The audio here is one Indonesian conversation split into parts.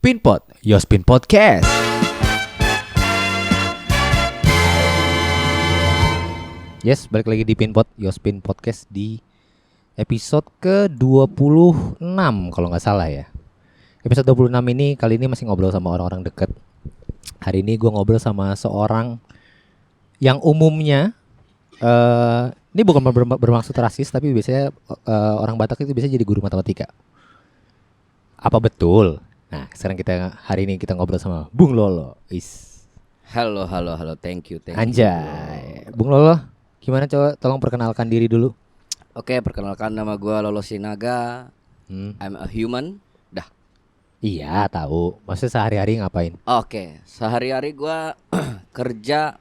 Pinpot, Yospin Podcast. Yes, balik lagi di Pinpot, Yospin Podcast di episode ke-26 kalau nggak salah ya. Episode 26 ini kali ini masih ngobrol sama orang-orang deket. Hari ini gue ngobrol sama seorang yang umumnya ini bukan bermaksud rasis, tapi biasanya orang Batak itu biasanya jadi guru matematika. Apa betul? Nah, sekarang hari ini kita ngobrol sama Bung Lolo. Halo, thank you. Anjay, Bung Lolo, gimana coba tolong perkenalkan diri dulu. Oke, perkenalkan nama gue Lolo Sinaga. I'm a human. Dah. Iya, tahu. Maksudnya sehari-hari ngapain? Oke, sehari-hari gue kerja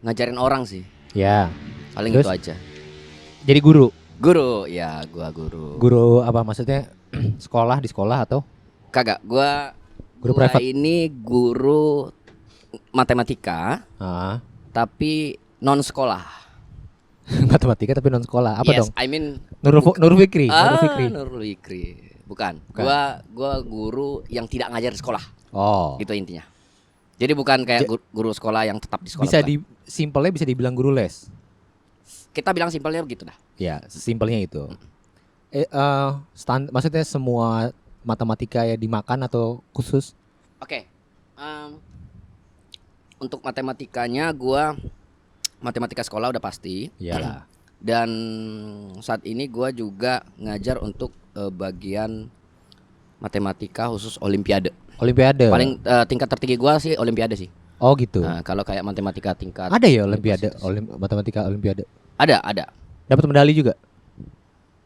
ngajarin orang sih. Ya. Paling Terus? itu aja. Jadi guru. Guru, ya gue guru. Guru apa maksudnya? Di sekolah atau? Kagak, Guru gua private? ini guru matematika, tapi non sekolah. Matematika tapi non sekolah. Apa Yes, dong? I mean Nur Fikri. Nurul Fikri. Bukan. Gua guru yang tidak ngajar di sekolah. Oh. Gitu intinya. Jadi bukan kayak guru sekolah yang tetap di sekolah. Bisa bukan. simpelnya bisa dibilang guru les. Kita bilang simpelnya begitu dah. Ya, simpelnya itu. Maksudnya semua matematika ya dimakan atau khusus? Oke. Untuk matematikanya gua matematika sekolah udah pasti. Iyalah. Dan saat ini gua juga ngajar untuk bagian matematika khusus olimpiade. Olimpiade. Paling tingkat tertinggi gua sih olimpiade sih. Oh gitu. Nah, kalau kayak matematika tingkat Ada ya olimpiade, matematika olimpiade. Ada. Dapat medali juga.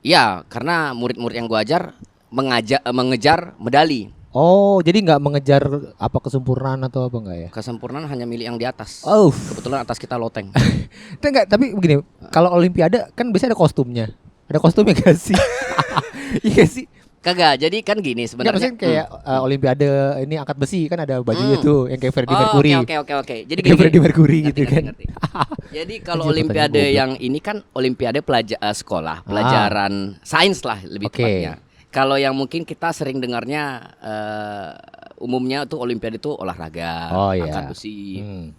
Iya, karena murid-murid yang gua ajar mengejar medali. Oh, jadi nggak mengejar apa kesempurnaan atau apa enggak ya? Kesempurnaan hanya milik yang di atas. Oh, Kebetulan atas kita loteng. tapi begini, kalau olimpiade kan biasanya ada kostumnya. Ada kostumnya gak sih? Iya sih. Kagak, jadi kan gini Nggak, sebenarnya. maksudnya kayak olimpiade ini angkat besi kan ada bajunya tuh yang kayak Freddie Mercury. Oke. Jadi Kayak Freddie Mercury Ngerti, gitu kan. ngerti. Jadi kalau Anjir, olimpiade pertanyaan yang ini kan olimpiade sekolah, pelajaran sains lah lebih Oke. tepatnya. Kalau yang mungkin kita sering dengarnya umumnya tuh olimpiade itu olahraga, Oh, iya. angkat besi, Hmm.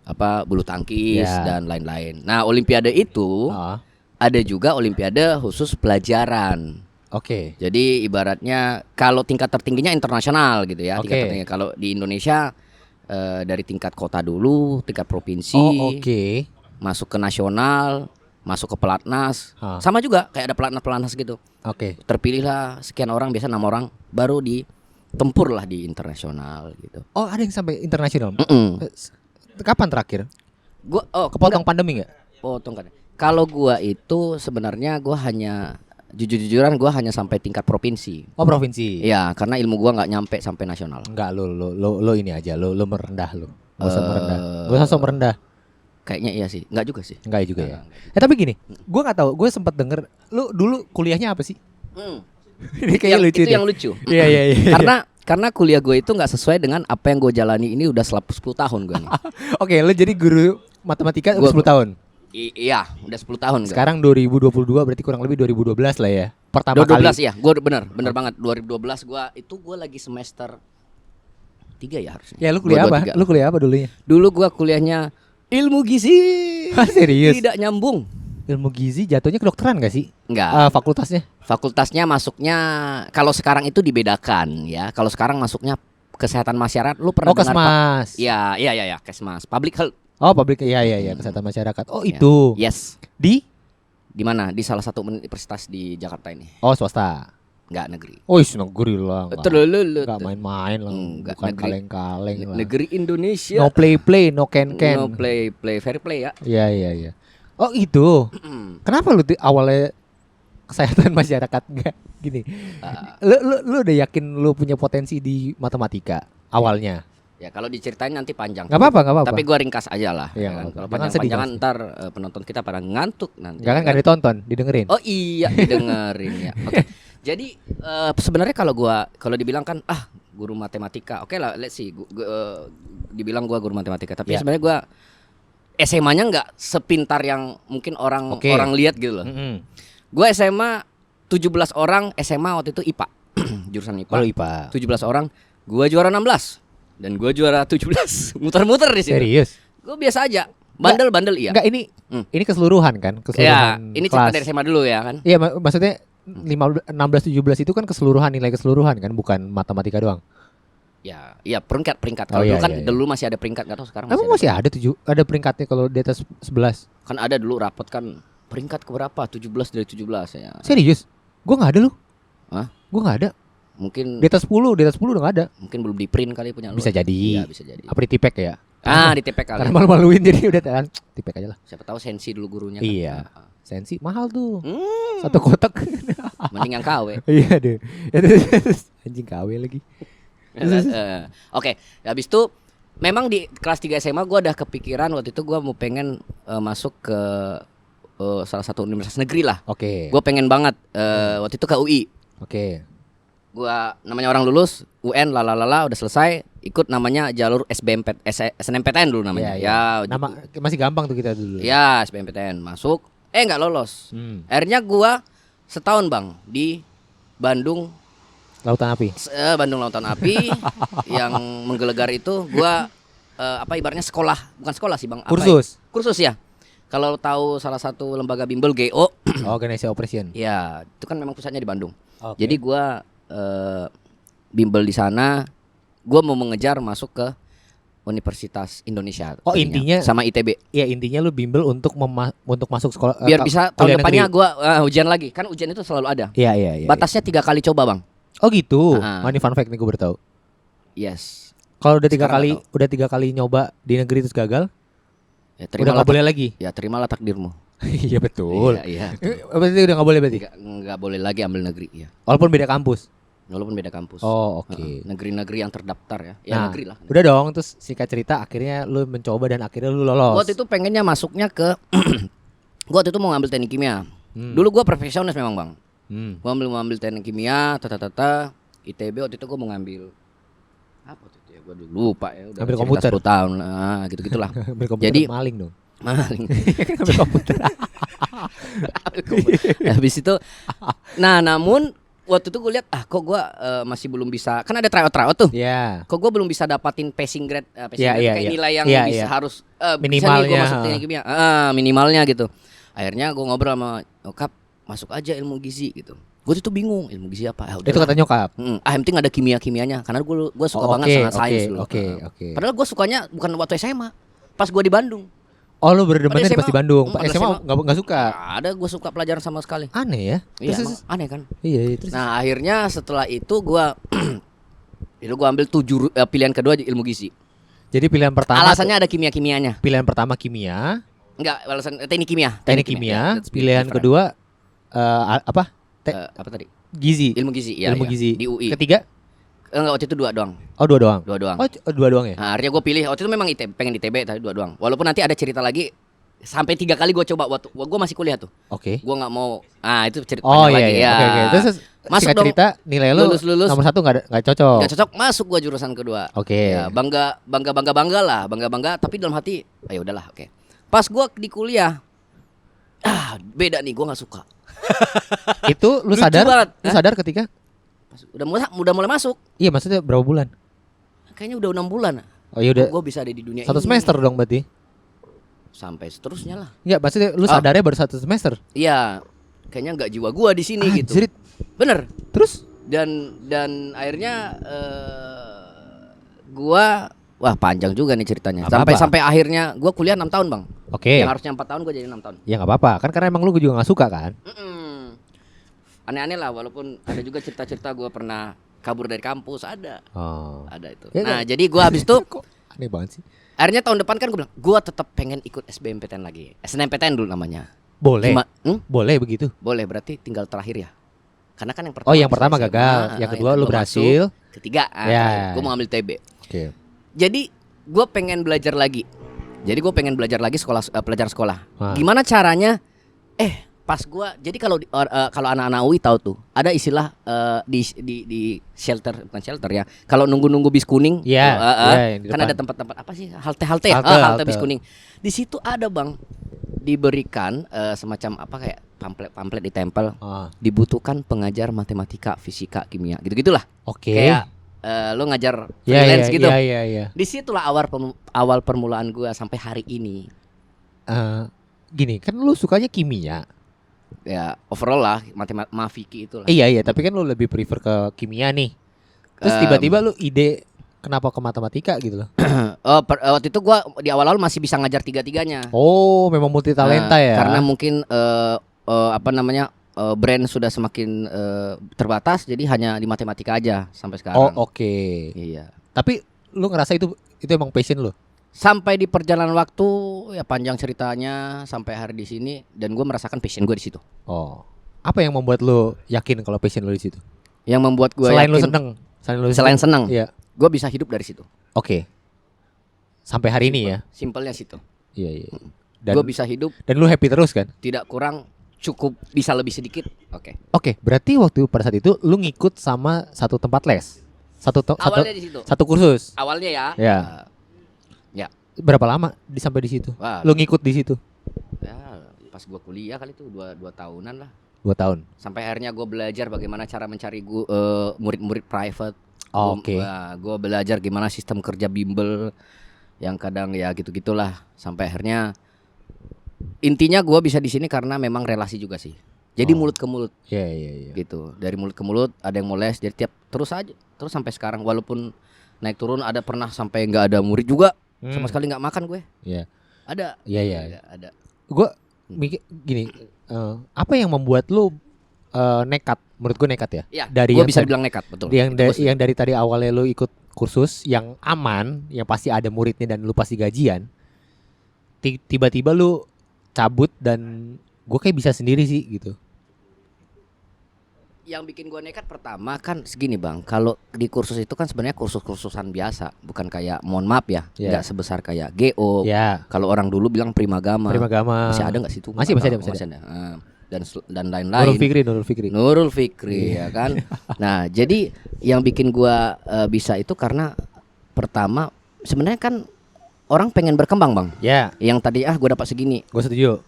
apa bulu tangkis Ya. dan lain-lain. Nah, olimpiade itu Ah, ada juga olimpiade khusus pelajaran. Oke. Jadi ibaratnya kalau tingkat tertingginya internasional gitu ya. Oke. Tingkat tertinggi. Kalau di Indonesia dari tingkat kota dulu, tingkat provinsi, Oh, oke. masuk ke nasional, masuk ke pelatnas. Ah. Sama juga kayak ada pelatnas gitu. Oke. Terpilihlah sekian orang, biasa 6 orang, baru ditempur lah di internasional gitu. Oh, ada yang sampai internasional. Kapan terakhir? Kepotong pandemi nggak? Potong kan. Kalau gua itu sebenarnya gua hanya jujur-jujuran gua hanya sampai tingkat provinsi. Oh, provinsi. Iya, karena ilmu gua nggak nyampe sampai nasional. Enggak, lo ini aja, lo merendah lo. Gak usah merendah. Gak usah sok merendah. Kayaknya iya sih, nggak juga sih. Enggak juga ya. Tapi gini, gue nggak tahu. Gue sempat denger, lu dulu kuliahnya apa sih? Ini kayaknya lucu Itu deh. yang lucu. Iya. Karena kuliah gue itu nggak sesuai dengan apa yang gue jalani ini udah 10 tahun gue nih. Oke, lu jadi guru matematika udah 10 tahun. Iya, udah 10 tahun. Sekarang 2022 berarti kurang lebih 2012 lah ya. Pertama 2012 kali. ya, gue bener banget. 2012 gue lagi semester 3 ya harusnya. Ya lu kuliah apa? 223. Lu kuliah apa dulunya? Dulu gue kuliahnya ilmu gizi. Serius? Tidak nyambung. Ilmu gizi jatuhnya kedokteran gak sih? Enggak. Fakultasnya? Fakultasnya masuknya kalau sekarang itu dibedakan ya. Kalau sekarang masuknya kesehatan masyarakat. Lu pernah dengar? Kesmas. Iya, Kesmas. Public health. Oh, publik. Iya, kesehatan masyarakat. Oh, Ya. itu. Yes. Di? Di mana? Di salah satu universitas di Jakarta ini. Oh, swasta. Enggak negeri. Oh, negeri lah. Enggak main-main lah. Enggak, Bukan negeri. kaleng-kaleng lah. Negeri Indonesia. No play, no can-can. No play, fair play ya. Iya. Oh, itu. Kenapa lu awalnya kesehatan masyarakat enggak gini? Lu udah yakin lu punya potensi di matematika awalnya? Ya kalau diceritain nanti panjang. Enggak apa-apa. Tapi gua ringkas aja lah. Iya, ya kan? nggak Kalau apa-apa. Jangan sedih, panjang-panjangan jangan ntar penonton kita pada ngantuk nanti. Enggak kan ditonton, didengerin. Oh iya, didengerin ya. Oke. Jadi sebenarnya kalau dibilang kan guru matematika. Oke lah, let's see. Dibilang gua guru matematika, tapi Ya. sebenarnya gua SMA-nya nggak sepintar yang mungkin orang lihat gitu loh. Gua SMA 17 orang, SMA waktu itu IPA. Jurusan IPA. Kalau IPA. 17 orang. Gua juara 16 dan gua juara 17. Muter-muter di situ. Serius? Gua biasa aja. Bandel iya. Enggak, ini keseluruhan kan? Ya, Keseluruhan ini cerita kelas. dari SMA dulu ya kan. Iya, maksudnya 16 17 itu kan keseluruhan, nilai keseluruhan kan, bukan matematika doang. Ya, iya peringkat. Oh, Kalau iya, dulu kan iya, iya. dulu masih ada peringkat, enggak tahu sekarang Emang masih ada peringkatnya kalau di atas 11? Kan ada dulu rapot kan peringkat keberapa? 17 dari 17 ya. Serius? Gua enggak ada loh. Hah? Gua enggak ada. Mungkin Di atas 10 udah enggak ada. mungkin belum di print kali punya lu. Bisa jadi. Iya, bisa jadi. Apa di tipek ya? Di TP kali. Karena malu-maluin jadi udah kan tipek aja lah. Siapa tahu sensi dulu gurunya kan. Iya. Sensi mahal tuh. Hmm, Satu kotak. mending yang KW. Iya deh. Anjing KW lagi. Oke, habis itu memang di kelas 3 SMA gue udah kepikiran waktu itu gue mau pengen masuk ke salah satu universitas negeri lah. Oke. Gue pengen banget waktu itu ke UI. Oke. Gua namanya orang lulus UN udah selesai, ikut namanya jalur SNMPTN dulu namanya. Iya, iya. Ya, Nama masih gampang tuh kita dulu. ya SBMPTN masuk, nggak lolos. Akhirnya gua setahun bang di Bandung, Lautan Api. Bandung Lautan Api yang menggelegar itu. Gua ibaratnya sekolah, bukan sekolah sih bang. Kursus ya. Kalau tahu salah satu lembaga bimbel GO, Organisasi Operation. ya itu kan memang pusatnya di Bandung. Oke. Jadi gua bimbel di sana, gua mau mengejar masuk ke Universitas Indonesia. Oh, tadinya, intinya sama ITB. Ya intinya lu bimbel untuk masuk sekolah Biar bisa tahun kuliah depannya negeri. gua ujian lagi. Kan ujian itu selalu ada. Iya iya iya. Batasnya 3 kali coba, Bang. Oh gitu. Nah. Ini fun fact nih gue baru tahu. Yes. Kalau udah 3 Sekarang kali, nggak tahu. udah 3 kali nyoba di negeri terus gagal, Ya udah terimalah nggak boleh lagi. Ya terimalah takdirmu. Iya betul. Iya. Berarti udah nggak boleh berarti. Nggak boleh lagi ambil negeri ya. Walaupun beda kampus. Walaupun beda kampus. Oh oke. Negeri-negeri yang terdaftar ya. Ya Nah, negeri lah. udah dong. Terus singkat cerita akhirnya lu mencoba dan akhirnya lu lolos. Waktu itu pengennya masuknya ke gua waktu itu mau ngambil teknik kimia. Dulu gua perfeksionis memang, Bang. Gua mau ambil teknik kimia, ITB waktu itu gua mau ngambil apa waktu itu ya, gua dulu lupa ya, udah Ambil cerita komputer. 10 tahun. Gitu-gitulah. Ambil komputer Jadi- maling dong. Maling. Ambil komputer. Habis itu namun waktu itu gue lihat kok gue masih belum bisa, kan ada tryout tuh. Ya. Kok gue belum bisa dapatin passing grade, Iya, iya, kayak iya. nilai yang Iya, bisa iya. harus bisa nih gue Minimalnya, masuk teknik kimia, minimalnya gitu. Akhirnya gue ngobrol sama nyokap, masuk aja ilmu gizi gitu. Gue tuh bingung ilmu gizi apa. Itu kata nyokap. Yang penting ada kimia-kimianya, karena gue suka Oh, banget oke, sama sains dulu. oke. Padahal gue sukanya bukan waktu SMA, pas gue di Bandung. Oh lu berdebatnya Pada pas di Bandung. pada Pak SMA nggak suka. Nggak ada gue suka pelajaran sama sekali. Aneh ya. Iya, Terus- emang aneh kan. Iya, terus. Nah akhirnya setelah itu gua itu gua ambil pilihan kedua ilmu gizi. Jadi pilihan pertama Alasannya ada kimia-kimianya. pilihan pertama kimia, Enggak, alasan teknik kimia. teknik kimia, Ya, pilihan different. kedua apa? Apa tadi? Gizi. Ilmu gizi ya. Ilmu ya. gizi. Di UI. Ketiga? Enggak, waktu itu dua doang. Oh, dua doang. Dua doang. Oh, dua doang ya? Nah, akhirnya gue pilih waktu itu memang pengen ITB tapi dua doang. Walaupun nanti ada cerita lagi sampai 3 kali gue coba waktu gue masih kuliah tuh. Oke. Gue nggak mau. Itu cerita Oh panjang iya lagi iya. ya. Oke. Terus Masuk singkat dong. cerita nilai lu Lulus. nomor 1 nggak cocok. Gak cocok, masuk gua jurusan kedua. Oke. Ya, bangga lah, bangga tapi dalam hati, ya udahlah, oke. Pas gua di kuliah, beda nih, gua nggak suka. Itu lu Lucu sadar? banget. Lu sadar ketika? Pas udah mulai masuk, Iya, maksudnya berapa bulan? kayaknya udah 6 bulan. Oh iya udah Gua bisa ada di dunia satu ini. semester dong berarti. Sampai seterusnya lah. Enggak, maksudnya lu sadarnya baru 1 semester. Iya, kayaknya nggak jiwa gua di sini gitu. Anjrit. Bener. Terus Dan akhirnya gua wah panjang juga nih ceritanya. Nggak apa-apa. Sampai akhirnya gua kuliah 6 tahun, Bang. oke. Yang harusnya 4 tahun gua jadi 6 tahun. Ya nggak apa-apa. Kan karena emang lu juga nggak suka kan? Aneh-aneh lah, walaupun ada juga cerita-cerita gue pernah kabur dari kampus, ada Oh. itu. Ya, Nah kan? jadi gue habis itu Kok aneh banget sih. akhirnya tahun depan kan gue bilang gue tetap pengen ikut SBMPTN lagi, SNMPTN dulu namanya. Boleh. Boleh Boleh begitu. berarti tinggal terakhir ya. Karena kan yang pertama Oh, yang pertama SMA, gagal, yang kedua lu berhasil. masuk, ketiga Ya. gue mau ambil TB. Oke. Jadi gue pengen belajar lagi. Pelajar sekolah. Ah. Gimana caranya? Pas gua jadi kalau anak-anak UI tahu tuh ada istilah di shelter, bukan shelter ya. Kalau nunggu bis kuning, Iya, yang di kan depan. ada tempat-tempat apa sih? Halte ya? Halte. Bis kuning. Di situ ada, Bang, diberikan semacam apa kayak pamflet ditempel. Ah. Dibutuhkan pengajar matematika, fisika, kimia, gitu-gitulah. Oke. Kayak lu ngajar Iya, freelance iya, gitu. Iya. Di situlah awal permulaan gua sampai hari ini. Gini, kan lu sukanya kimia. Ya overall lah Mafiki itulah. Iya, tapi kan lu lebih prefer ke kimia nih. Terus tiba-tiba lu ide kenapa ke matematika gitu loh. Waktu itu gua di awal-awal masih bisa ngajar tiga-tiganya. Oh, memang multi talenta Nah, ya. karena mungkin apa namanya brand sudah semakin terbatas, jadi hanya di matematika aja sampai sekarang. Oh, oke. Iya. Tapi lu ngerasa itu emang passion lu? Sampai di perjalanan waktu ya panjang ceritanya sampai hari di sini dan gue merasakan passion gue di situ. Oh. Apa yang membuat lu yakin kalau passion lu di situ? Yang membuat gue Selain lu yakin, seneng, selain seneng, Iya. gue bisa hidup dari situ. Oke. Sampai hari ini ya. Simpelnya situ. Iya. Gue bisa hidup dan lu happy terus kan? tidak kurang, cukup, bisa lebih sedikit. Oke, berarti waktu pada saat itu lu ngikut sama satu tempat les. Awalnya di situ. Satu kursus. Awalnya ya. Ya. Ya. Berapa lama sampai di situ? Wah, Lu ngikut di situ? ya pas gue kuliah kali itu 2 tahunan lah. 2 tahun. Sampai akhirnya gue belajar bagaimana cara mencari murid-murid private. Oke. Gue belajar gimana sistem kerja bimbel yang kadang ya gitu-gitulah. Sampai akhirnya intinya gue bisa di sini karena memang relasi juga sih. Jadi mulut ke mulut. Iya. Gitu. Dari mulut ke mulut ada yang mau les, jadi terus aja. Terus sampai sekarang walaupun naik turun ada pernah sampai nggak ada murid juga. Sama sekali nggak makan gue. Iya. Ada. Iya. Ada. Gue mikir gini, apa yang membuat lu nekat? Menurut gue nekat ya. Iya. Dari Gue yang bisa dibilang nekat, betul. yang dari tadi awalnya lu ikut kursus yang aman, yang pasti ada muridnya dan lu pasti gajian. Tiba-tiba lu cabut dan gue kayak bisa sendiri sih gitu. Yang bikin gue nekat pertama kan segini bang, kalau di kursus itu kan sebenarnya kursus-kursusan biasa, bukan kayak, mohon maaf ya, nggak sebesar kayak GO. Kalau orang dulu bilang Primagama. Masih ada nggak sih itu? Masih ada. Dan lain-lain. Nurul Fikri ya kan. Nah jadi yang bikin gue bisa itu karena pertama sebenarnya kan orang pengen berkembang bang. Ya. Yang tadi gue dapat segini. Gue setuju.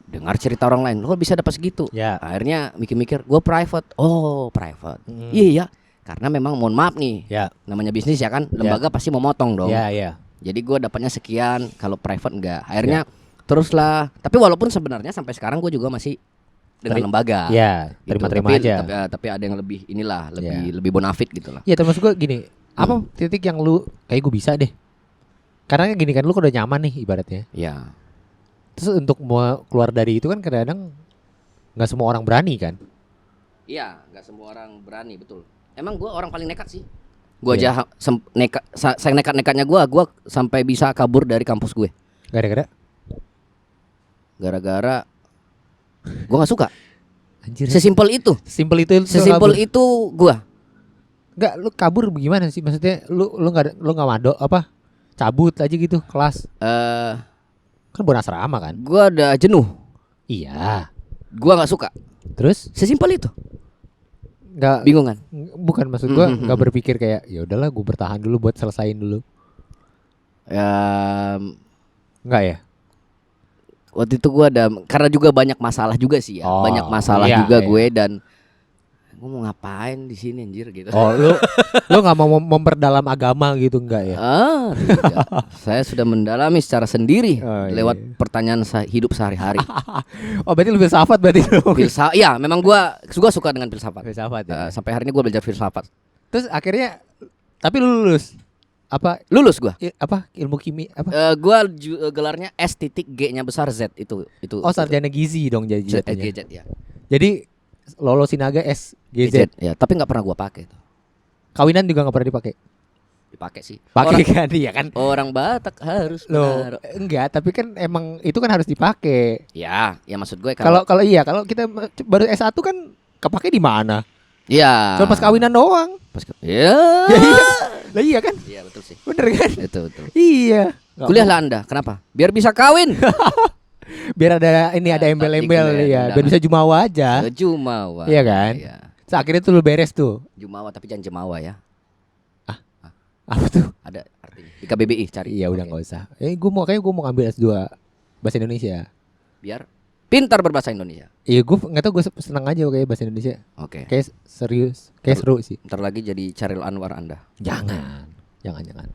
Dengar cerita orang lain, lo bisa dapat segitu. Ya. Akhirnya mikir-mikir, gue private. Oh private. Iya. Karena memang mohon maaf nih. Ya. Namanya bisnis ya kan, lembaga pasti mau motong dong. Ya. Jadi gue dapatnya sekian, kalau private enggak. Akhirnya teruslah. Tapi walaupun sebenarnya sampai sekarang gue juga masih dengan lembaga. Ya. Terima-terima aja. Tapi ada yang lebih inilah, lebih bonafit gitu lah. Iya, termasuk gue gini. Apa titik yang lu kayak gue bisa deh? Karena gini kan lu udah nyaman nih ibaratnya. Iya. Terus untuk mau keluar dari itu kan kadang-kadang nggak semua orang berani kan? Iya, nggak semua orang berani, betul. Emang gue orang paling nekat sih. Gue aja nekat-nekatnya gue sampai bisa kabur dari kampus gue. Gara-gara gue nggak suka. Anjir. Sesimpel itu. Sesimpel itu gue. Nggak, lu kabur gimana sih? Maksudnya lu nggak mado apa? Cabut aja gitu kelas. Kan bukan asrama kan? Gua udah jenuh. Iya. Gua nggak suka. Terus? Sesimpel itu. Nggak. Bingung kan? Bukan, maksud gua nggak berpikir kayak ya udahlah gue bertahan dulu buat selesain dulu. Nggak ya? Waktu itu gua ada, karena juga banyak masalah juga sih ya. Banyak masalah juga gue dan gue mau ngapain di sini anjir gitu. Oh, lu nggak mau memperdalam agama gitu enggak ya? Tidak. Saya sudah mendalami secara sendiri lewat pertanyaan hidup sehari-hari. Oh, berarti lu filsafat berarti lu. Iya, memang gua suka dengan filsafat. Ya. Sampai hari ini gua belajar filsafat. Terus akhirnya tapi lu lulus. Apa? Lulus gua. Apa? Ilmu kimia apa? Gua gelarnya S titik G-nya besar Z itu. Oh, sarjana gizi dong jadi. Z ya. Jadi lolosin naga SGZ ya, tapi nggak pernah gua pakai tuh. Kawinan juga nggak pernah dipakai sih. Pakai kan, iya kan? Orang Batak harus menaruh. Enggak, tapi kan emang itu kan harus dipakai. Ya maksud gue kalau kita baru S1 kan kepake di mana? Iya. Cuma pas kawinan doang. Iya. Lah iya kan? Iya betul sih. Bener kan? Betul. Iya. Kuliahlah Anda. Kenapa? Biar bisa kawin. Biar ada embel-embel ya, biar bisa jumawa aja. Jumawa. Iya kan? Iya. Terus akhirnya tuh lu beres tuh. Jumawa tapi jangan jemawa ya. Apa tuh? Ada artinya. Di KBBI cari. Iya udah nggak usah. Gue mau ngambil S2 bahasa Indonesia. Biar pintar berbahasa Indonesia. Iya, gue nggak tahu, gue senang aja kayak bahasa Indonesia. Oke. Kayak serius, kayak seru sih. Ntar lagi jadi Charil Anwar Anda. Jangan. Jangan.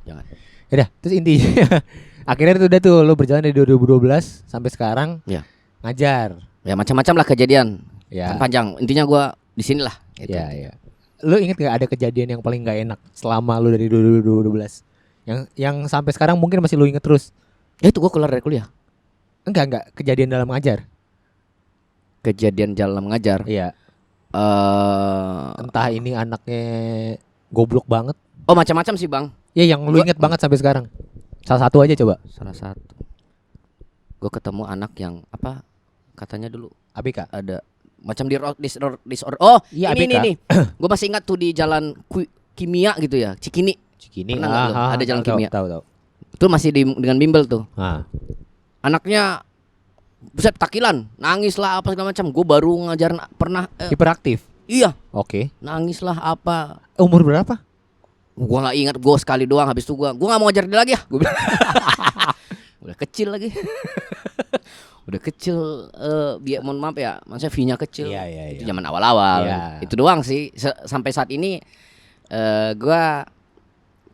Ya udah, terus intinya akhirnya itu udah tuh lo berjalan dari 2012 sampai sekarang. Ya. Ngajar. Ya macam-macam lah kejadian. Ya. Kan panjang. Intinya gua di sinilah. Gitu. Ya. Lo inget gak ada kejadian yang paling gak enak selama lo dari 2012? Yang sampai sekarang mungkin masih lo inget terus? Ya itu gua keluar dari kuliah. Enggak kejadian dalam ngajar. Kejadian dalam ngajar. Iya. Entah ini anaknya goblok banget. Oh macam-macam sih bang. Ya yang lu inget banget sampai sekarang. Salah satu aja coba. Salah satu. Gue ketemu anak yang apa? Katanya dulu ABK. ada macam disorder. Oh Iya, ini ABK. nih. Gue masih ingat tuh di jalan kimia gitu ya. Cikini. Cikini. Pernah nggak lu? Ada jalan kimia. Tahu. Itu masih dengan bimbel tuh. Ah. Anaknya buset takilan, nangis lah apa segala macam. Gue baru ngajarin pernah Hiperaktif. iya, Oke. nangis lah apa. Umur berapa? Gua nggak ingat, gue sekali doang habis itu gua nggak mau ngajar dia lagi ya. Gua bilang. Udah kecil lagi. Udah kecil biar mohon maaf ya, maksudnya fee-nya kecil. Iya. Itu zaman awal-awal. Iya. Itu doang sih. Sampai saat ini gua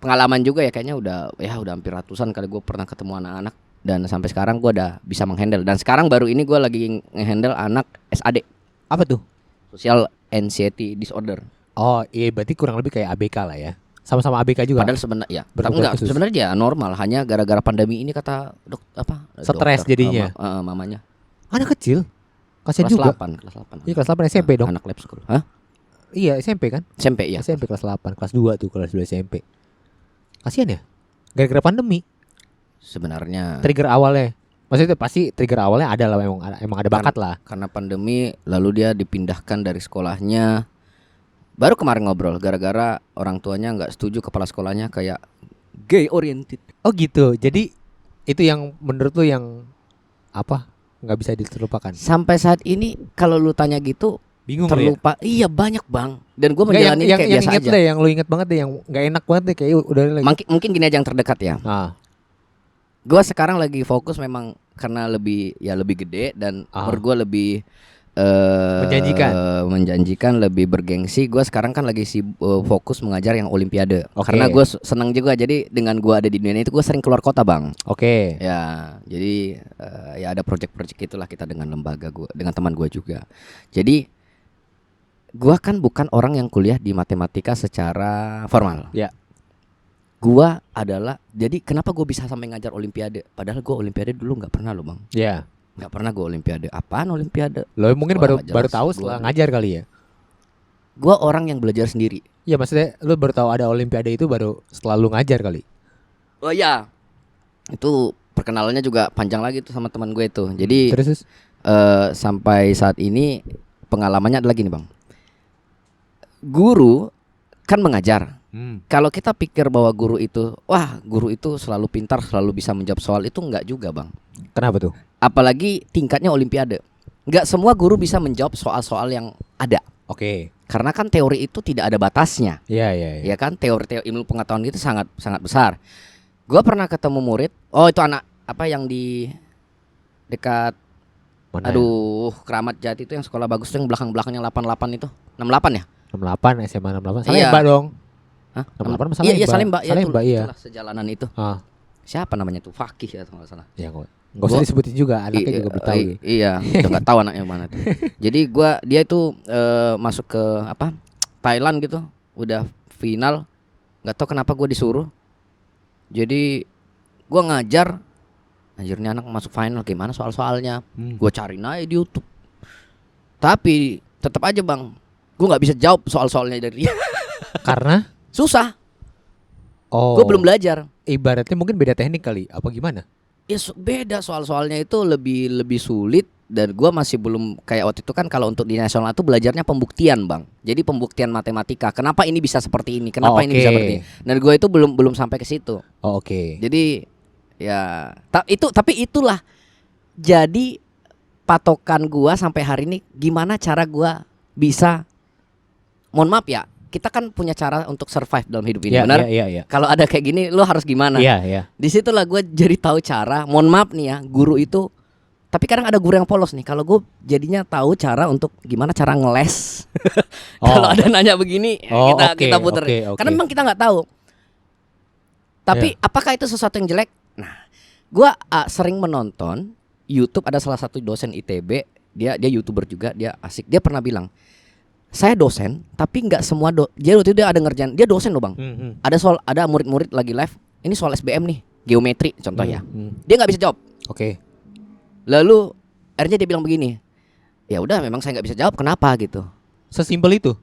pengalaman juga ya kayaknya udah hampir ratusan kali gue pernah ketemu anak-anak dan sampai sekarang gua udah bisa menghandle. Dan sekarang baru ini gua lagi ngehandle anak SAD. Apa tuh? Social Anxiety Disorder. Oh, iya berarti kurang lebih kayak ABK lah ya. Sama-sama ABK juga. Padahal sebenarnya Bertugas enggak khusus. sebenarnya ya normal, hanya gara-gara pandemi ini kata Stres dokter, jadinya. mamanya. Anak kecil. Kasian Kelas juga. 8. Iya, kelas 8 SMP dong. Anak lab school. Hah? Iya, SMP kan? SMP ya. SMP kelas 8, kelas 2 tuh, kelas 2 SMP. Kasian ya? Gara-gara pandemi. Sebenarnya Trigger awalnya. Maksudnya pasti trigger awalnya ada lah, emang ada bakat lah. karena pandemi lalu dia dipindahkan dari sekolahnya. Baru kemarin ngobrol gara-gara orang tuanya nggak setuju, kepala sekolahnya kayak gay oriented. Oh gitu. Jadi itu yang menurut lu yang apa? Nggak bisa terlupakan. Sampai saat ini kalau lu tanya gitu Bingung terlupa. Iya banyak bang. Dan gue ya? menjalani yang kayak biasa inget aja. deh, yang lu inget banget deh, yang nggak enak banget deh, kayak udah lagi. Mungkin gini aja yang terdekat ya. Gue sekarang lagi fokus memang karena lebih gede dan umur gue lebih menjanjikan, lebih bergengsi. Gue sekarang kan lagi fokus mengajar yang olimpiade. Karena gue senang juga. Jadi dengan gue ada di dunia itu gue sering keluar kota bang. Oke. Ya jadi ya ada project-project itulah kita dengan lembaga gue, dengan teman gue juga. Jadi gue kan bukan orang yang kuliah di matematika secara formal. Ya. Gua adalah, jadi kenapa gue bisa sampai ngajar olimpiade? Padahal gue olimpiade dulu nggak pernah loh bang. Ya. Nggak pernah gue olimpiade. Apaan olimpiade? Lo mungkin Sekolah baru nggak jelas. tahu setelah ngajar kali ya. Gue orang yang belajar sendiri. Iya, maksudnya lo baru tahu ada olimpiade itu baru setelah lu ngajar kali. Oh iya, itu perkenalannya juga panjang lagi tuh sama teman gue itu. Jadi Terus sampai saat ini pengalamannya adalah gini bang. Guru kan mengajar. Kalau kita pikir bahwa guru itu selalu pintar, selalu bisa menjawab soal, itu enggak juga bang. Kenapa tuh? Apalagi tingkatnya olimpiade. Enggak semua guru bisa menjawab soal-soal yang ada. Oke. Karena kan teori itu tidak ada batasnya. Iya. Ya kan, teori ilmu pengetahuan itu sangat besar. Gua pernah ketemu murid. Oh itu anak apa yang di dekat Mana? Keramat Jati itu yang sekolah bagus tuh yang belakang-belakangnya 88 itu. 68 ya? 68 SMA 68. Salah Iya. Mbak dong. Hah? 68 masalah Iya Salimba. Salimba iya. Itulah sejalanan itu. Ah. Siapa namanya tuh? Fakih ya kalau nggak salah. Ya enggak usah disebutin juga, anaknya juga bertahu. Iya, udah nggak tahu anaknya mana tuh. Jadi dia itu masuk ke Thailand gitu, udah final. Nggak tahu kenapa gue disuruh. Jadi gue ngajar. Anjirnya anak masuk final gimana soal-soalnya? Gue cari aja di YouTube. Tapi tetap aja bang, gue nggak bisa jawab soal-soalnya dari dia. Karena susah. Oh. Gue belum belajar. Ibaratnya mungkin beda teknik kali, apa gimana? Ya beda, soal-soalnya itu lebih sulit. Dan gue masih belum kayak waktu itu kan, kalau untuk di nasional itu belajarnya pembuktian bang. Jadi pembuktian matematika. Kenapa ini bisa seperti ini? Kenapa ini bisa seperti ini? Dan gue itu belum sampai ke situ. Oh, oke. Jadi ya tapi itulah jadi patokan gue sampai hari ini. Gimana cara gue bisa, mohon maaf ya, kita kan punya cara untuk survive dalam hidup ini, benar? Iya. Kalau ada kayak gini, lo harus gimana? Iya. Disitulah gue jadi tahu cara. Mohon maaf nih ya, guru itu Tapi kadang ada guru yang polos nih. Kalau gue jadinya tahu cara untuk gimana cara ngeles. Kalau ada nanya begini, kita puter. Karena memang kita nggak tahu. Tapi apakah itu sesuatu yang jelek? Nah, gue sering menonton YouTube. Ada salah satu dosen ITB, dia YouTuber juga, dia asik. Dia pernah bilang, saya dosen, tapi nggak semua dia waktu itu dia ada ngerjain. Dia dosen loh bang. Ada murid-murid lagi live. Ini soal SBM nih, geometri contohnya. Dia nggak bisa jawab. Oke. Lalu akhirnya dia bilang begini, ya udah memang saya nggak bisa jawab, kenapa gitu. Sesimpel itu.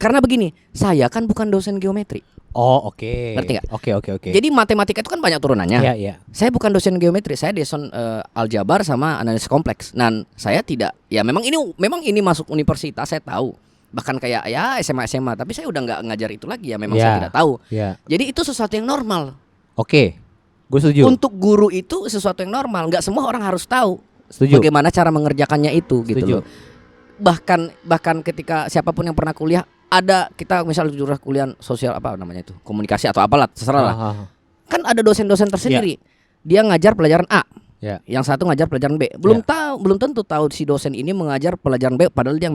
Karena begini, saya kan bukan dosen geometri. Oh oke. Ngerti nggak? Oke. Jadi matematika itu kan banyak turunannya. Iya. Saya bukan dosen geometri, saya dosen aljabar sama analisis kompleks. Dan saya tidak, ya memang ini masuk universitas saya tahu. Bahkan kayak ya SMA, tapi saya udah nggak ngajar itu lagi ya, memang saya tidak tahu. Jadi itu sesuatu yang normal. Oke. Gue setuju. Untuk guru itu sesuatu yang normal, nggak semua orang harus tahu bagaimana cara mengerjakannya itu gitu loh. Bahkan ketika siapapun yang pernah kuliah, ada kita misal jurusan kuliah sosial apa namanya itu, komunikasi atau apalah terserah lah. Kan ada dosen-dosen tersendiri. Dia ngajar pelajaran A. Yang satu ngajar pelajaran B. Belum tentu tahu si dosen ini mengajar pelajaran B padahal dia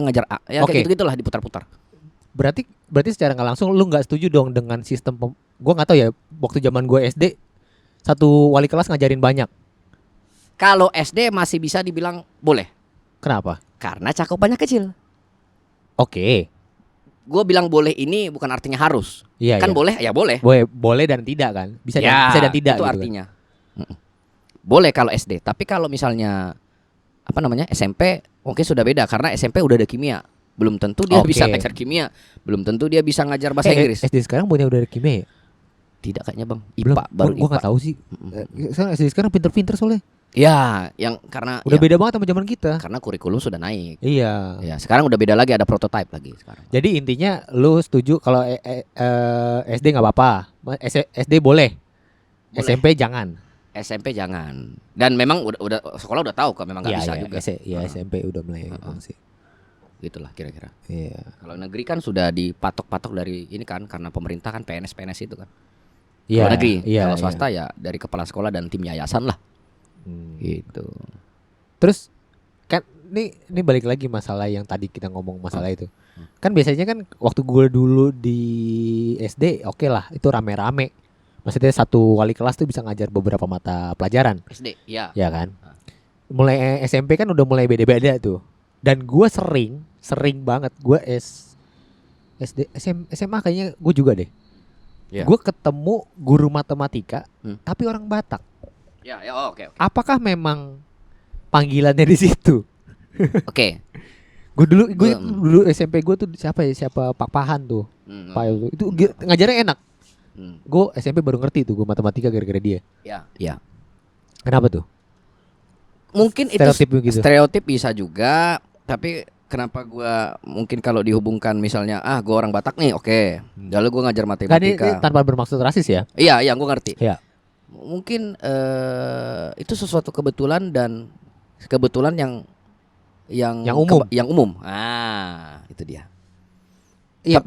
ngajar A. Ya kayak gitu-gitulah diputar-putar. Berarti secara nggak langsung lu nggak setuju dong dengan sistem gue nggak tahu ya, waktu zaman gue SD satu wali kelas ngajarin banyak. Kalau SD masih bisa dibilang boleh. Kenapa? Karena cakupannya kecil. Oke. Gue bilang boleh ini bukan artinya harus. Kan boleh ya boleh. Boleh dan tidak kan? Bisa dan tidak. Itu gitu artinya. Kan? Boleh kalau SD. Tapi kalau misalnya SMP mungkin sudah beda karena SMP udah ada kimia. Belum tentu dia bisa ngajar kimia. Belum tentu dia bisa ngajar bahasa Inggris. SD sekarang udah ada kimia ya? Tidak kayaknya bang. IPA baru IPA. Gue nggak tahu sih. Sekarang SD sekarang pinter-pinter soalnya. Ya, yang karena udah beda banget sama zaman kita. Karena kurikulum sudah naik. Iya. Ya, sekarang udah beda lagi, ada prototype lagi sekarang. Jadi intinya lu setuju kalau SD nggak apa-apa, SD boleh. SMP jangan. SMP jangan. Dan memang udah sekolah udah tahu kok memang nggak bisa juga. SMP udah mulai sih. Gitulah kira-kira. Iya. Kalau negeri kan sudah dipatok-patok dari ini kan karena pemerintah kan PNS itu kan. Kalau negeri, kalau swasta ya dari kepala sekolah dan tim yayasan lah. Gitu. Terus kan ini balik lagi masalah yang tadi kita ngomong masalah itu. Kan biasanya kan waktu gue dulu di SD oke lah itu rame-rame. Maksudnya satu wali kelas tuh bisa ngajar beberapa mata pelajaran. SD, ya. Ya kan. Mulai SMP kan udah mulai beda-beda tuh. Dan gue sering banget gue SD SMA kayaknya gue juga deh. Gue ketemu guru matematika tapi orang Batak. Oke. Apakah memang panggilannya di situ? Oke. Gue dulu SMP gue tuh siapa Pak Pahan tuh. Pak itu ngajarnya enak. Gue SMP baru ngerti tuh gue matematika gara-gara dia. Ya. Kenapa tuh? Mungkin stereotip itu gitu. Stereotip bisa juga, tapi kenapa gue mungkin kalau dihubungkan misalnya gue orang Batak nih, oke. Lalu gue ngajar matematika. Ini tanpa bermaksud rasis ya? Iya, gue ngerti. Iya. Mungkin itu sesuatu kebetulan yang umum. Yang umum. Itu dia. Iya,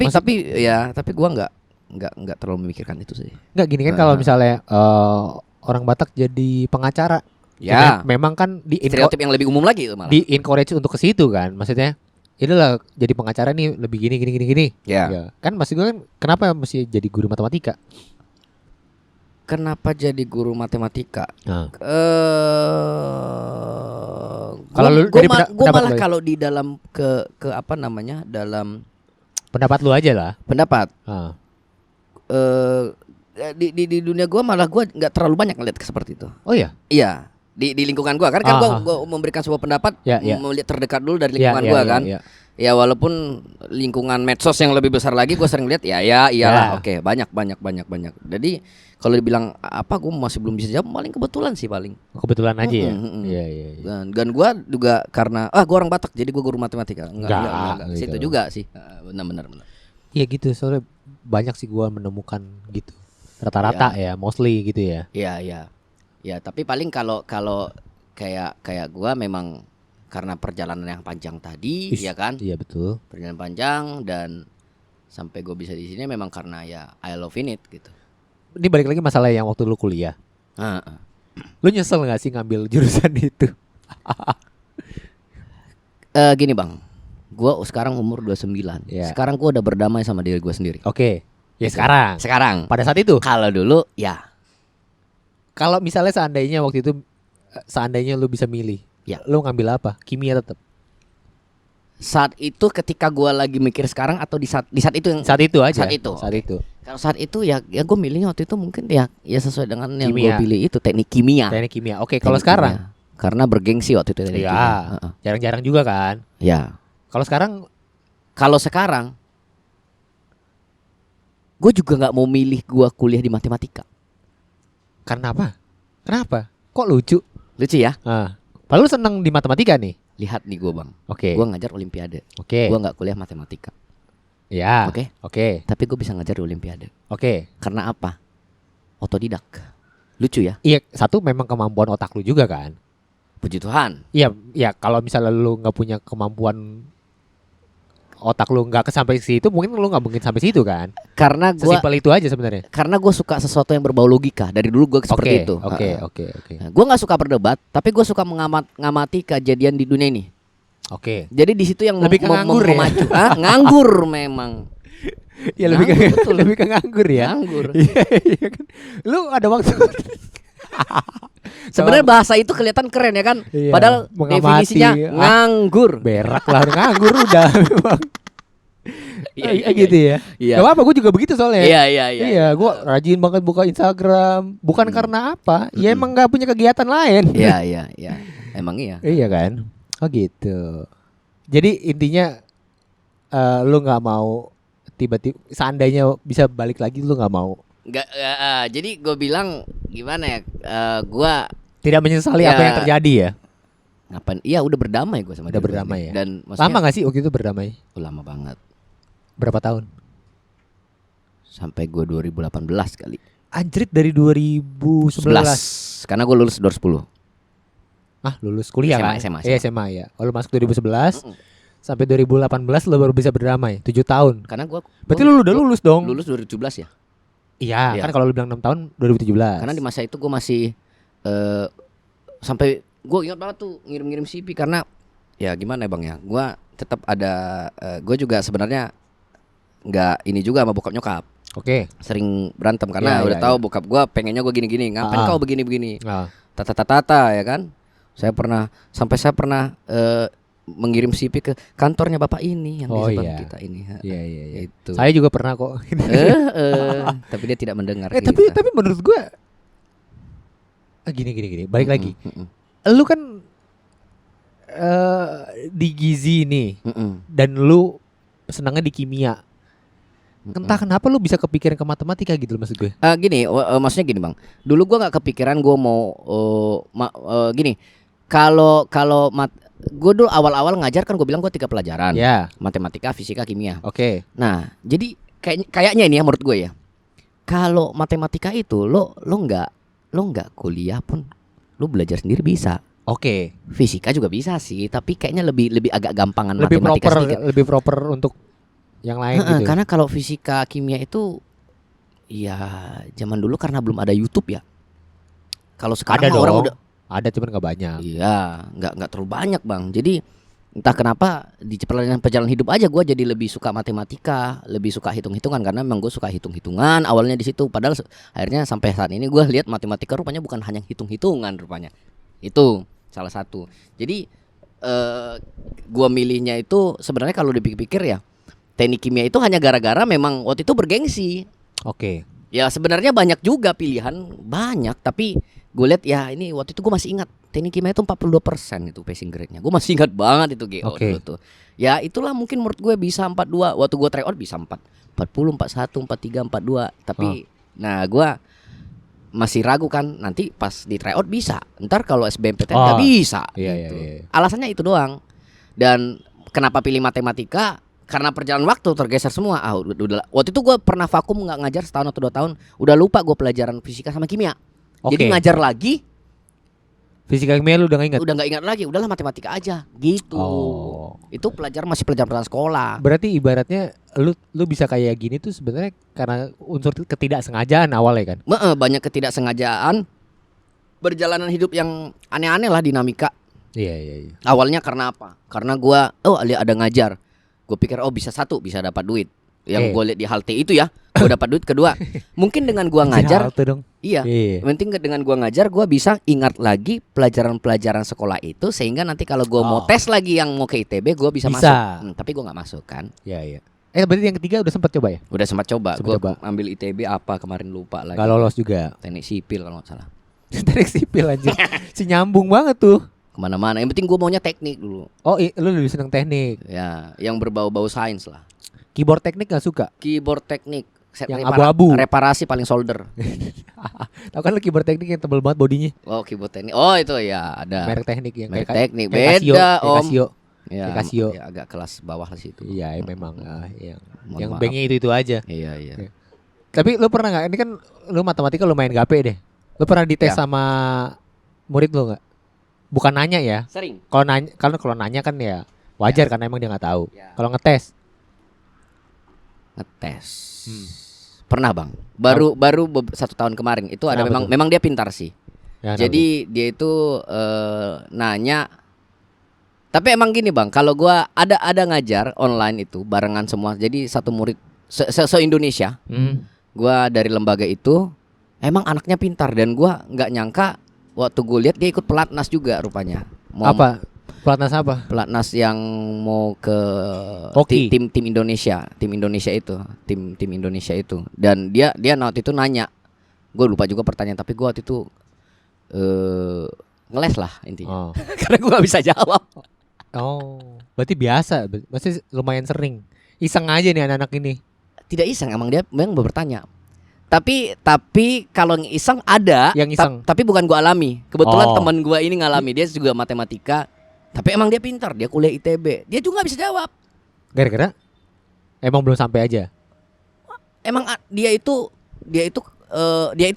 tapi gua nggak terlalu memikirkan itu sih. Nggak gini kan kalau misalnya orang Batak jadi pengacara. Ya. Memang kan stereotip yang lebih umum lagi itu malah. Di encourage untuk ke situ kan. Maksudnya inilah jadi pengacara nih lebih gini. Ya. Kan maksud gue kan kenapa mesti jadi guru matematika? Kenapa jadi guru matematika? Kalau gue malah kalau di dalam ke apa namanya dalam pendapat lu aja lah. Pendapat. Di dunia gue malah gue nggak terlalu banyak ngeliat seperti itu. Oh iya. Iya. Di lingkungan gue kan gue memberikan sebuah pendapat melihat terdekat dulu dari lingkungan gue kan. Ya walaupun lingkungan medsos yang lebih besar lagi gue sering lihat iyalah oke, banyak. Jadi kalau dibilang apa gue masih belum bisa jawab, paling kebetulan aja ya. Iya. Dan gue juga karena gue orang Batak jadi gue guru matematika. Enggak. Gitu. Situ juga sih. Benar. Iya gitu, soalnya banyak sih gue menemukan gitu. Rata-rata ya, mostly gitu ya. Iya. Ya, tapi paling kalau kayak gue memang karena perjalanan yang panjang tadi, ya kan? Iya betul. Perjalanan panjang dan sampai gue bisa di sini memang karena ya I love it gitu. Ini balik lagi masalah yang waktu lu kuliah. Lu nyesel gak sih ngambil jurusan itu? Gini bang, gue sekarang umur 29. Iya. Sekarang gue udah berdamai sama diri gue sendiri. Oke. Ya sekarang. Sekarang. Pada saat itu. Kalau dulu ya. Kalau misalnya seandainya waktu itu, seandainya lu bisa milih, Ya. lu ngambil apa? Kimia tetap. Saat itu ketika gue lagi mikir sekarang atau di saat itu yang Saat itu aja. Saat itu. Saat itu. Kalau saat itu ya gue milihnya waktu itu mungkin ya sesuai dengan yang gue Kimia. pilih itu teknik kimia. Teknik kimia. Oke, kalau Teknik sekarang? kimia. Karena bergengsi waktu itu teknik kimia. Ya. Jarang-jarang juga kan. Ya. Kalau sekarang Kalau sekarang gue juga nggak mau milih gue kuliah di matematika. karena apa? Kenapa? Kok lucu? Lucu ya? Padahal lu seneng di matematika nih. Lihat nih gue bang. Oke. Gue ngajar olimpiade. Oke. Gue nggak kuliah matematika. Ya. Oke. Oke. Tapi gue bisa ngajar di olimpiade. Oke. Karena apa? Otodidak. Lucu ya? Iya, satu memang kemampuan otak lu juga kan. Puji Tuhan. Iya, ya kalau misalnya lu nggak punya kemampuan otak lu nggak sampai situ, mungkin lu nggak mungkin sampai situ kan. Karena gue Sesimpel itu aja sebenarnya. suka sesuatu yang berbau logika. Dari dulu gue seperti itu. Oke. Gue nggak suka berdebat, tapi gue suka mengamati kejadian di dunia ini. Oke. Jadi di situ yang Lebih ke nganggur ya? memacu. Nganggur memang. Ya lebih ke Nganggur, betul. lebih ke nganggur ya. Nganggur. Iya kan. Lu ada waktu. Sebenarnya bahasa itu kelihatan keren ya kan? Iya, Padahal mengamati. definisinya nganggur. Berak lah nganggur udah memang. Gitu ya. Iya. Gak apa-apa, gue juga begitu soalnya. Iya. Iya, gue rajin banget buka Instagram. Bukan karena apa? Ya emang gak punya kegiatan lain. Iya. Emang iya. Iya kan? Oh gitu. Jadi intinya lu nggak mau tiba-tiba seandainya bisa balik lagi lu nggak mau. Jadi gue bilang gimana ya? Gue Tidak menyesali Ya. apa yang terjadi ya. ngapain? Iya udah berdamai gue sama Udah diri gua berdamai sendiri. ya? Dan maksudnya Lama nggak sih waktu itu berdamai? lama banget. Berapa tahun? Sampai gue 2018 kali. Anjrit dari 2011. 11. Karena gue lulus 2010. Ah, lulus kuliah SMA, kan? SMA. Iya, SMA ya. Oh, lu masuk 2011 sampai 2018 lu baru bisa berdamai. 7 tahun. Karena gue Berarti lu udah lulus dong. lulus 2017 ya. Iya, Iya. kan kalau lu bilang 6 tahun 2017. Karena di masa itu gue masih sampai gue ingat banget tuh ngirim-ngirim CV karena ya gimana ya bang ya, gue tetap ada gue juga sebenarnya nggak ini juga sama bokap nyokap, Oke. sering berantem karena Iya, udah iya, tahu iya. bokap gue pengennya gue gini-gini, ngapain kau begini-begini, Nah, tata ya kan. Saya pernah mengirim CV ke kantornya bapak ini yang Oh, di depan iya. kita ini. iya. Itu. Saya juga pernah kok. Tapi dia tidak mendengar. Tapi menurut gue gini. Balik lagi. Lu kan di gizi nih dan lu senangnya di kimia. Entah kenapa lu bisa kepikiran ke matematika gitu loh maksud gue. Gini, maksudnya gini bang. Dulu gua nggak kepikiran gua mau gini. Kalau gue dulu awal-awal ngajar kan gue bilang gue 3 pelajaran. Ya. Matematika, fisika, kimia. Oke. Nah, jadi kayaknya ini ya menurut gue ya. Kalau matematika itu lo nggak kuliah pun lo belajar sendiri bisa. Oke. Fisika juga bisa sih, tapi kayaknya lebih agak gampangan Lebih matematika proper, sedikit. lebih proper untuk yang lain gitu. Karena kalau fisika, kimia itu ya zaman dulu karena belum ada YouTube ya. Kalau sekarang Ada mah orang dong. udah Ada cuman gak banyak. iya, nggak terlalu banyak bang. Jadi entah kenapa di perjalanan hidup aja gue jadi lebih suka matematika, lebih suka hitung-hitungan karena memang gue suka hitung-hitungan awalnya di situ. Padahal akhirnya sampai saat ini gue lihat matematika rupanya bukan hanya hitung-hitungan rupanya. Itu salah satu. Jadi gue milihnya itu sebenarnya kalau dipikir-pikir ya teknik kimia itu hanya gara-gara memang waktu itu bergengsi. Oke. Ya sebenarnya banyak juga pilihan, banyak, tapi gue lihat ya ini waktu itu gue masih ingat teknik kimia itu 42% itu passing grade-nya. Gue masih ingat banget itu GO Oke. dulu tuh. Ya itulah mungkin menurut gue bisa 42. Waktu gue tryout bisa 40, 41, 43, 42. Tapi nah gue masih ragu kan nanti pas di tryout bisa. Ntar kalau SBMPTN nggak bisa. Iya, gitu. iya. Alasannya itu doang. Dan kenapa pilih matematika? Karena perjalanan waktu tergeser semua. Udah. Waktu itu gue pernah vakum nggak ngajar setahun atau 2 tahun. Udah lupa gue pelajaran fisika sama kimia. Oke. Jadi ngajar lagi, Fisika kimia lu udah gak ingat? udah nggak ingat lagi. Udahlah matematika aja, gitu. Oh. Itu masih pelajaran sekolah. Berarti ibaratnya lu bisa kayak gini tuh sebenarnya karena unsur ketidaksengajaan awalnya kan? Banyak ketidaksengajaan. berjalanan hidup yang aneh-aneh lah, dinamika. Iya. Awalnya karena apa? Karena gua ada ngajar. Gue pikir bisa dapat duit. Yang gue lihat di halte itu ya, gue dapat duit. Kedua, mungkin dengan gua ngajar, dong. iya. Penting dengan gua ngajar, gua bisa ingat lagi pelajaran-pelajaran sekolah itu, sehingga nanti kalau gua mau tes lagi yang mau ke ITB, gua bisa masuk. Tapi gua nggak masuk kan. Iya. Berarti yang ketiga udah sempat coba ya? Udah sempat coba. Gua ambil ITB apa kemarin lupa lagi. Gak lolos juga. Teknik sipil kalau nggak salah. Teknik sipil anjir. Si nyambung banget tuh. Kemana-mana. Yang penting gua maunya teknik dulu. Oh, lu lebih seneng teknik. Ya, yang berbau-bau sains lah. Keyboard teknik gak suka? Keyboard teknik. Yang abu-abu. Reparasi paling solder. Tahu kan lu keyboard teknik yang tebel banget bodinya? Oh, keyboard teknik. Oh, itu ya ada. Merek teknik yang merek teknik kayak beda, Om. Casio. Ya, Casio. ya, agak kelas bawah lah situ. Iya, memang yang maaf. banknya itu aja. Iya. Tapi lu pernah nggak? Ini kan lu matematika lumayan gape deh. Lu pernah dites Ya. sama murid lu nggak? Bukan nanya ya? Sering. Kalau nanya kan ya wajar karena emang dia nggak tahu. Ya. Kalau ngetes, Pernah bang. Baru 1 tahun kemarin itu ada Kenapa memang dia pintar sih. ya, Jadi dia itu nanya. Tapi emang gini bang, kalau gua ada ngajar online itu barengan semua. Jadi satu murid se Indonesia. Gua dari lembaga itu emang anaknya pintar, dan gua nggak nyangka waktu gue lihat dia ikut pelatnas juga rupanya. apa? Pelatnas apa? Pelatnas yang mau ke Hoki. tim Indonesia, tim Indonesia itu. Dan dia waktu itu nanya, gue lupa juga pertanyaan, tapi gue waktu itu ngeles lah intinya. Karena gue nggak bisa jawab. Oh, berarti biasa, masih lumayan sering. Iseng aja nih anak-anak ini. Tidak iseng, emang dia memang bertanya. Tapi kalau iseng ada, Yang iseng. tapi bukan gue alami. Kebetulan Oh. teman gue ini ngalami, dia juga matematika. Tapi emang dia pintar, dia kuliah ITB. Dia juga nggak bisa jawab. Gara-gara emang belum sampai aja. Emang dia itu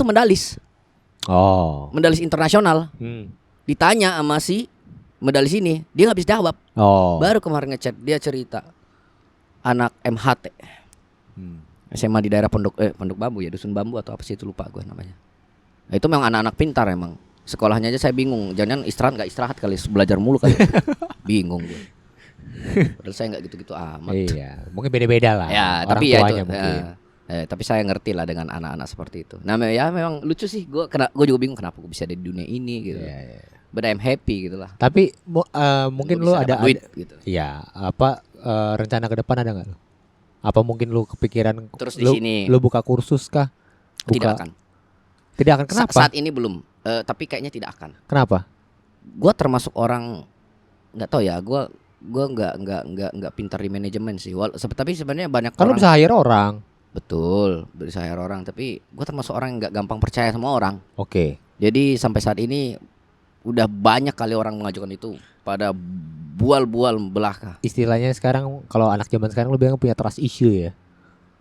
medalis. Oh. Medalis internasional. Ditanya sama si medalis ini, dia nggak bisa jawab. Oh. Baru kemarin ngechat, dia cerita anak MHT, SMA di daerah Pondok Bambu ya, Dusun Bambu atau apa sih itu, lupa gue namanya. Nah, itu memang anak-anak pintar emang. Sekolahnya aja saya bingung, jangan nggak istirahat kali, belajar mulu kali. Bingung gue. Padahal saya nggak gitu-gitu amat. Iya, mungkin beda-beda lah. Ya, Orang tapi ya tuanya itu. mungkin. Tapi saya ngerti lah dengan anak-anak seperti itu. Nah, ya memang lucu sih. Gue juga bingung kenapa gue bisa ada di dunia ini gitu. Iya. But I'm happy gitu lah. Tapi mungkin lu ada duit gitu. Iya, rencana ke depan ada nggak lu? Apa mungkin lu kepikiran Terus di sini. lu buka kursus kah? Tidak akan. Tidak akan, kenapa? Saat ini belum. Tapi kayaknya tidak akan. Kenapa? Gue termasuk orang, nggak tahu ya. Gue nggak pintar di manajemen sih. Tapi sebenarnya banyak Kan lu orang. bisa hire orang. Betul, bisa hire orang. Tapi gue termasuk orang yang nggak gampang percaya sama orang. Oke. Jadi sampai saat ini udah banyak kali orang mengajukan itu pada bual-bual belaka. Istilahnya sekarang kalau anak zaman sekarang lu bilang punya trust issue ya.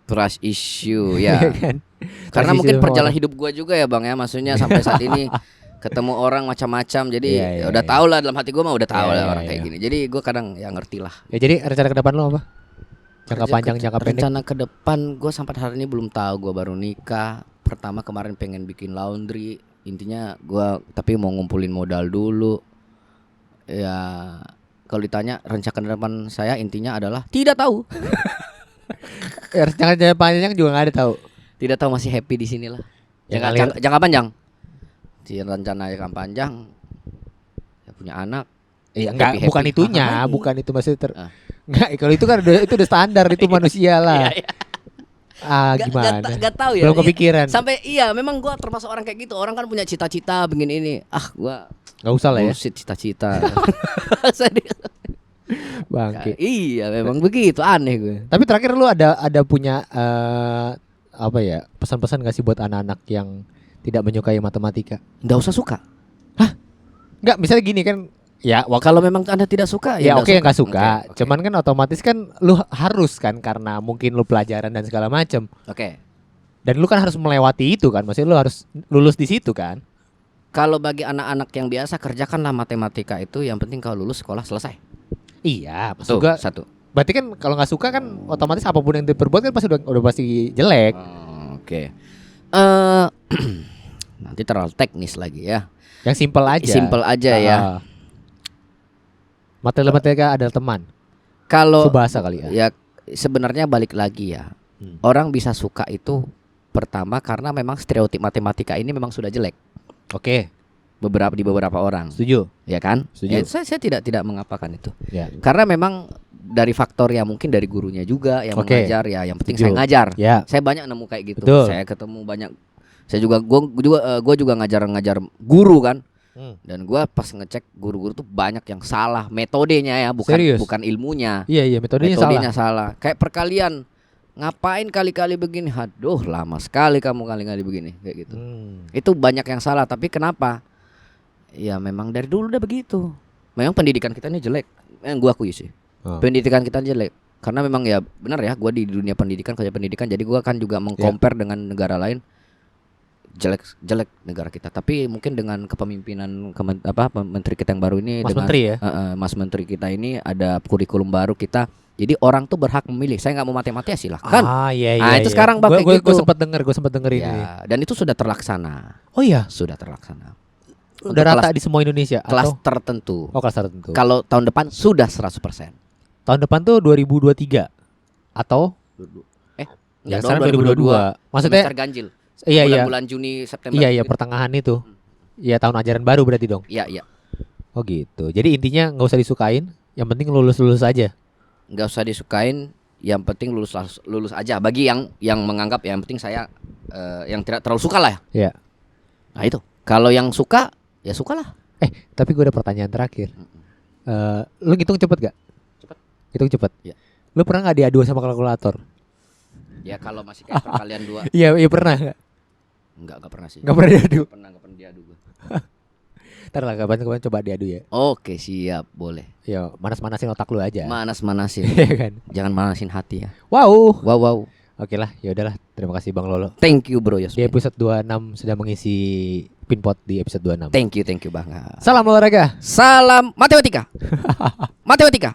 Trust issue ya. Kan? Karena Trust mungkin issue sama perjalanan orang. hidup gua juga ya bang ya. Maksudnya sampai saat ini ketemu orang macam-macam. Jadi Iya, ya udah tahu lah, dalam hati gua mah udah tahu Iya, lah iya, orang kayak iya. gini. Jadi gua kadang ya ngerti lah. Ya jadi rencana ke depan lu apa? Jangka panjang, jangka pendek. Rencana ke depan gua sampai hari ini belum tahu. Gua baru nikah. Pertama kemarin pengen bikin laundry. Intinya gua tapi mau ngumpulin modal dulu. Ya kalau ditanya rencana ke depan saya, intinya adalah tidak tahu. Rencana panjang juga nggak ada tahu. Tidak tahu, masih happy di sini lah. Ya, Jangka panjang. Rencana jangka panjang ya punya anak. Iya, enggak, Happy. bukan itunya, Apa lagi? bukan itu maksudnya Ah. Enggak, kalau itu kan udah standar, itu manusia lah. Iya, iya. Gimana? Gak tahu ya. Belum kepikiran. Sampai memang gua termasuk orang kayak gitu. Orang kan punya cita-cita begini ini. Gua Enggak usah lah ya. bullshit cita-cita. Bangke. Iya, memang begitu, aneh gue. Tapi terakhir lu ada punya apa ya? Pesan-pesan enggak sih buat anak-anak yang tidak menyukai matematika? Nggak usah suka. Enggak, misalnya gini kan, ya Kalau memang Anda tidak suka ya oke enggak suka. Oke. Cuman kan otomatis kan lu harus kan, karena mungkin lu pelajaran dan segala macam. Oke. Dan lu kan harus melewati itu kan. Maksudnya lu harus lulus di situ kan. Kalau bagi anak-anak yang biasa, kerjakanlah matematika itu. Yang penting kalau lulus sekolah selesai. Iya, maksud Tuh, gua satu. berarti kan kalau nggak suka kan otomatis apapun yang diperbuat kan pasti udah pasti jelek. Oke. Nanti terlalu teknis lagi ya. Yang simpel aja. Simpel aja ya. Matematika adalah teman. Kalau Subasa kali ya. Ya sebenarnya balik lagi ya. Orang bisa suka itu pertama karena memang stereotip matematika ini memang sudah jelek. Oke. Di beberapa orang. Setuju. Ya kan? Setuju. Saya tidak mengapakan itu. Ya. Karena memang dari faktor ya mungkin dari gurunya juga yang mengajar ya. Yang penting Setuju. saya ngajar. Ya. Saya banyak nemu kayak gitu. Betul. Saya ketemu banyak. Saya juga gua juga ngajar guru kan. Dan gua pas ngecek guru-guru tuh banyak yang salah metodenya ya, Serius? bukan ilmunya. Iya, metodenya salah. Kayak perkalian. Ngapain kali-kali begini? Aduh, lama sekali kamu kali-kali begini kayak gitu. Itu banyak yang salah, tapi kenapa? Ya memang dari dulu udah begitu. Memang pendidikan kita ini jelek. Gua akui sih. Pendidikan kita jelek. Karena memang ya benar ya, gua di dunia pendidikan, kerja pendidikan, jadi gua kan juga mengcompare dengan negara lain. Jelek negara kita. Tapi mungkin dengan kepemimpinan menteri kita yang baru ini, Mas dengan Menteri ya? Mas Menteri kita ini ada kurikulum baru kita. Jadi orang tuh berhak memilih. Saya nggak mau mati-mati ya silahkan. Iya. Nah, itu sekarang bang kayak gitu. Gue sempat denger ini. Ya, dan itu sudah terlaksana. Oh iya, Sudah terlaksana. udah Untuk rata di semua Indonesia kelas atau? tertentu. Oh, kelas tertentu. Kalau tahun depan sudah 100%. Tahun depan tuh 2023 atau? Ya, sekarang 2022. Maksudnya? semester ganjil. Iya. Bulan Juni September. Iya, pertengahan itu. Iya, tahun ajaran baru berarti dong. Iya. Oh gitu. Jadi intinya nggak usah disukain, yang penting lulus aja. Nggak usah disukain, yang penting lulus aja. Bagi yang menganggap yang penting saya yang tidak terlalu suka lah. Iya. Nah itu. Kalau yang suka, ya sukalah. Tapi gue ada pertanyaan terakhir. Lu ngitung cepet gak? Cepet. Hitung cepet. Iya. Lu pernah nggak diadu sama kalkulator? Ya kalau masih kayak perkalian 2. Iya pernah nggak? Enggak pernah sih. Nggak pernah diadu. Nggak pernah diadu gua. Ntar lah kapan coba diadu ya. Oke, siap, boleh. Ya manas-manasin otak lu aja. Manas-manasin. Iya kan. Jangan manasin hati ya. Wow. Wow. Oke lah, ya udahlah. Terima kasih Bang Lolo. Thank you bro Di Yosmin. episode 26 sudah mengisi Pinpot di episode 26. Thank you banget. Salam olahraga. Salam matematika. Matematika.